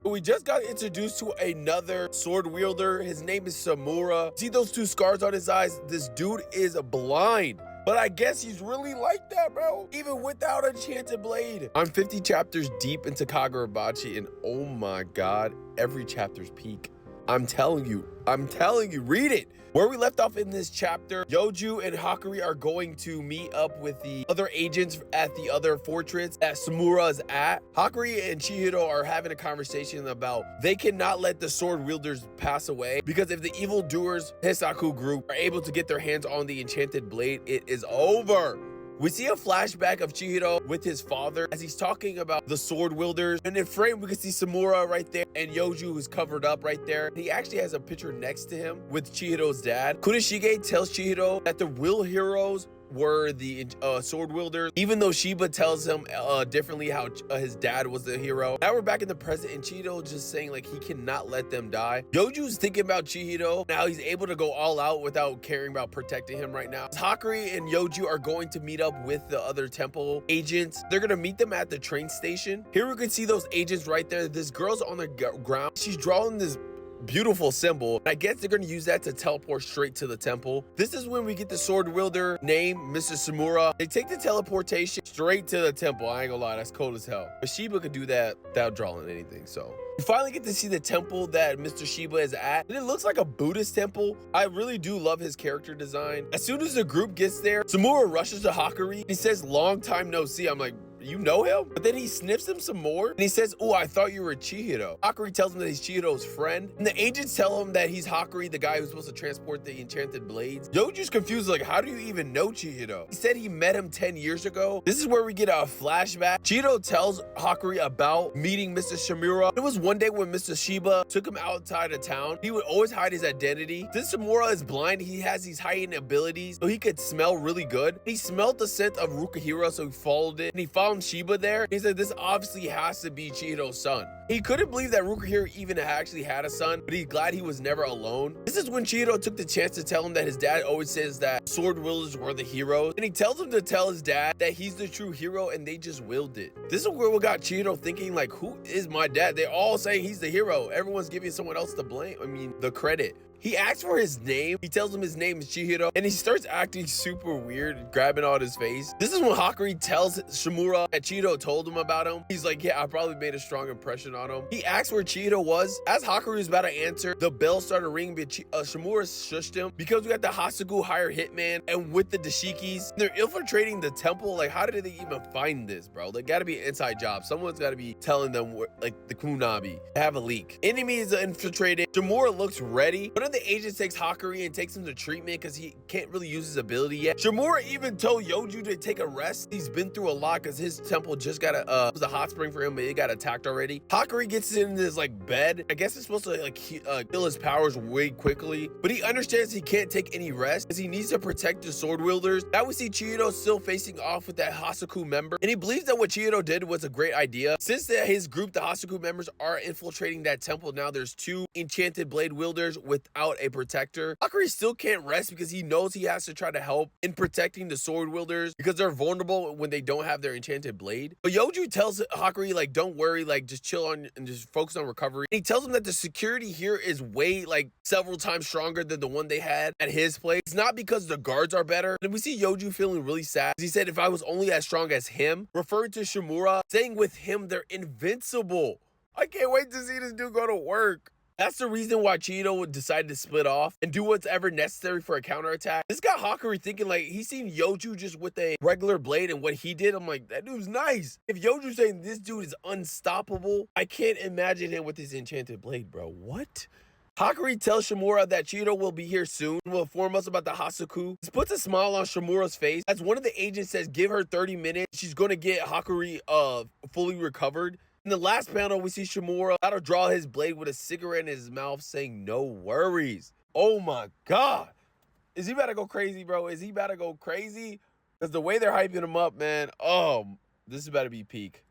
We just got introduced to another sword wielder. His name is Samura. See those two scars on his eyes? This dude is blind. But I guess he's really like that, bro. Even without a enchanted blade. I'm 50 chapters deep into Kagurabachi, and oh my god, every chapter's peak. I'm telling you, read it. Where we left off in this chapter, Yoju and Hakuri are going to meet up with the other agents at the other fortress that Samura is at. Hakuri and Chihiro are having a conversation about they cannot let the sword wielders pass away, because if the evildoers Hisaku group are able to get their hands on the enchanted blade, it is over. We see a flashback of Chihiro with his father as he's talking about the sword wielders. And in frame, we can see Samura right there and Yoju who's covered up right there. He actually has a picture next to him with Chihiro's dad. Kurashige tells Chihiro that the real heroes were the sword wielders, even though Shiba tells him differently how his dad was the hero. Now we're back in the present and Chihiro just saying like he cannot let them die. Yoju's thinking about Chihiro. Now he's able to go all out without caring about protecting him right now. Hakuri and Yoju are going to meet up with the other temple agents. They're gonna meet them at the train station. Here we can see those agents right there. This girl's on the ground. She's drawing this beautiful symbol. I guess they're going to use that to teleport straight to the temple. This is when we get the sword wielder name, Mr. Samura. They take the teleportation straight to the temple. I ain't gonna lie, that's cold as hell. But Shiba could do that without drawing anything. So we finally get to see the temple that Mr. Shiba is at. And it looks like a Buddhist temple. I really do love his character design. As soon as the group gets there, Samura rushes to Hakuri. He says, "Long time no see." I'm like, you know him? But then he sniffs him some more and he says, "Oh, I thought you were Chihiro." Hakuri tells him that he's Chihiro's friend, and the agents tell him that he's Hakuri, the guy who's supposed to transport the enchanted blades. Yoju's confused, like, how do you even know Chihiro? He said he met him 10 years ago. This is where we get a flashback. Chihiro tells Hakuri about meeting Mr. Shimura. It was one day when Mr. Shiba took him outside of town. He would always hide his identity. Since Samura is blind, he has these heightened abilities, so he could smell really good. He smelled the scent of Rukahira, so he followed it, and he found Shiba there. He said this obviously has to be Chihiro's son. He couldn't believe that Rukahira even actually had a son, but he's glad he was never alone. This is when Chihiro took the chance to tell him that his dad always says that sword wielders were the heroes, and he tells him to tell his dad that he's the true hero and they just willed it. This is where we got Chihiro thinking like, who is my dad? They're all saying he's the hero. Everyone's giving someone else the blame, the credit. He asks for his name. He tells him his name is Chihiro, and he starts acting super weird, grabbing on his face. This is when Hakuri tells Shimura that Chihiro told him about him. He's like, yeah, I probably made a strong impression on him. He asks where Chihiro was. As Hakuri was about to answer, the bell started ringing, but Shimura shushed him because we got the Hasaku hire hitman, and with the dashikis, they're infiltrating the temple. Like, how did they even find this, bro? They gotta be an inside job. Someone's gotta be telling them, like, the Kunabi. They have a leak. Enemies are infiltrated. Shimura looks ready, but the agent takes Hakuri and takes him to treatment because he can't really use his ability yet. Shimura even told Yoju to take a rest. He's been through a lot because his temple just got it was a hot spring for him, but it got attacked already. Hakuri gets in his like bed. I guess it's supposed to like kill his powers way quickly, but he understands he can't take any rest because he needs to protect the sword wielders. Now we see Chihiro still facing off with that Hasaku member, and he believes that what Chihiro did was a great idea. Since his group, the Hasaku members, are infiltrating that temple, now there's 2 enchanted blade wielders without a protector. Hakuri still can't rest because he knows he has to try to help in protecting the sword wielders because they're vulnerable when they don't have their enchanted blade. But Yoju tells Hakuri, like, don't worry, like, just chill on and just focus on recovery. And he tells him that the security here is way, like, several times stronger than the one they had at his place. It's not because the guards are better. And we see Yoju feeling really sad. He said, if I was only as strong as him, referring to Shimura, saying with him, they're invincible. I can't wait to see this dude go to work. That's the reason why Chihiro would decide to split off and do whatever necessary for a counterattack. This got Hakuri thinking like he's seen Yoju just with a regular blade and what he did. I'm like, that dude's nice. If Yoju's saying this dude is unstoppable, I can't imagine him with his enchanted blade, bro. What? Hakuri tells Shimura that Chihiro will be here soon and will inform us about the Hasaku. This puts a smile on Shimura's face as one of the agents says give her 30 minutes. She's going to get Hakuri fully recovered. In the last panel, we see Shimura about to draw his blade with a cigarette in his mouth saying, no worries. Oh my God. Is he about to go crazy, bro? Is he about to go crazy? Because the way they're hyping him up, man, this is about to be peak.